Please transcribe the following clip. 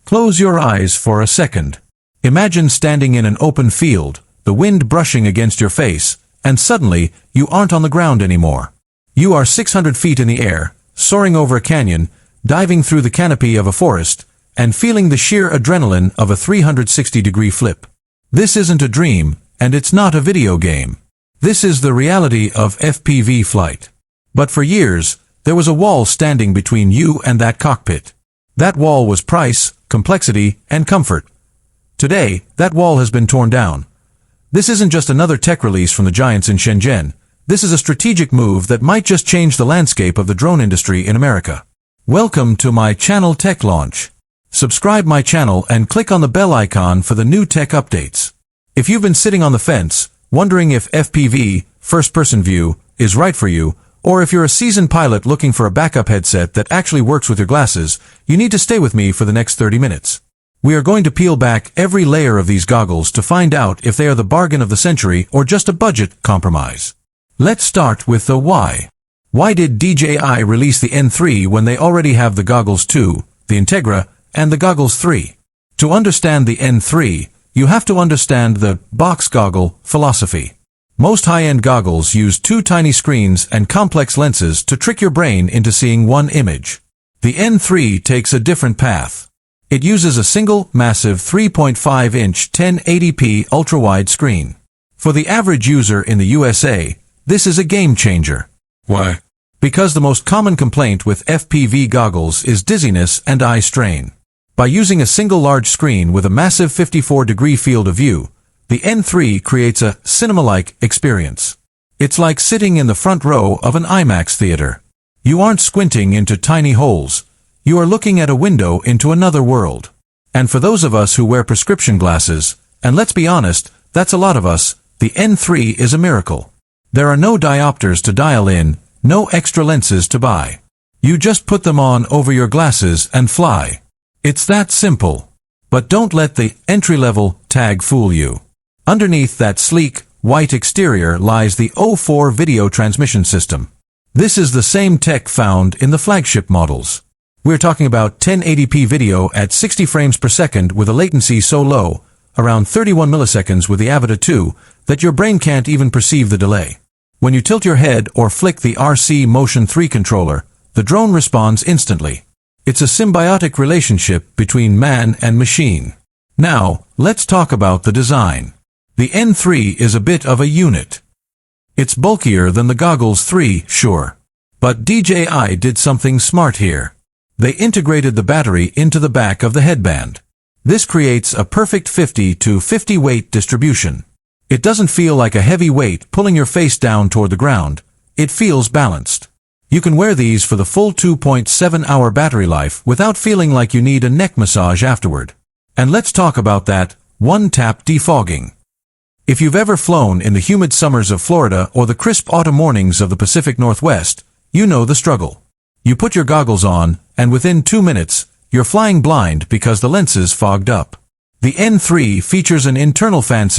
Close your eyes for a second. Imagine standing in an open field, the wind brushing against your face, and suddenly you aren't on the ground anymore. You are 600 feet in the air, soaring over a canyon, diving through the canopy of a forest, and feeling the sheer adrenaline of a 360-degree flip. This isn't a dream, and it's not a video game. This is the reality of FPV flight. But for years, there was a wall standing between you and that cockpit. That wall was price, complexity, and comfort. Today, that wall has been torn down. This isn't just another tech release from the giants in Shenzhen. This is a strategic move that might just change the landscape of the drone industry in America. Welcome to my channel Tech Launch. Subscribe my channel and click on the bell icon for the new tech updates. If you've been sitting on the fence, wondering if FPV, first-person view, is right for you, or if you're a seasoned pilot looking for a backup headset that actually works with your glasses, you need to stay with me for the next 30 minutes. We are going to peel back every layer of these goggles to find out if they are the bargain of the century or just a budget compromise. Let's start with the why. Why did DJI release the N3 when they already have the Goggles 2, the Integra, and the Goggles 3? To understand the N3, you have to understand the box goggle philosophy. Most high-end goggles use two tiny screens and complex lenses to trick your brain into seeing one image. The N3 takes a different path. It uses a single, massive 3.5-inch 1080p ultra-wide screen. For the average user in the USA, this is a game changer. Why? Because the most common complaint with FPV goggles is dizziness and eye strain. By using a single large screen with a massive 54-degree field of view, the N3 creates a cinema-like experience. It's like sitting in the front row of an IMAX theater. You aren't squinting into tiny holes. You are looking at a window into another world. And for those of us who wear prescription glasses, and let's be honest, that's a lot of us, the N3 is a miracle. There are no diopters to dial in, no extra lenses to buy. You just put them on over your glasses and fly. It's that simple. But don't let the entry-level tag fool you. Underneath that sleek, white exterior lies the O4 video transmission system. This is the same tech found in the flagship models. We're talking about 1080p video at 60 frames per second with a latency so low, around 31 milliseconds with the Avata 2, that your brain can't even perceive the delay. When you tilt your head or flick the RC Motion 3 controller, the drone responds instantly. It's a symbiotic relationship between man and machine. Now, let's talk about the design. The N3 is a bit of a unit. It's bulkier than the Goggles 3, sure. But DJI did something smart here. They integrated the battery into the back of the headband. This creates a perfect 50-50 weight distribution. It doesn't feel like a heavy weight pulling your face down toward the ground. It feels balanced. You can wear these for the full 2.7-hour battery life without feeling like you need a neck massage afterward. And let's talk about that one-tap defogging. If you've ever flown in the humid summers of Florida or the crisp autumn mornings of the Pacific Northwest, you know the struggle. You put your goggles on, and within 2 minutes, you're flying blind because the lenses fogged up. The N3 features an internal fan system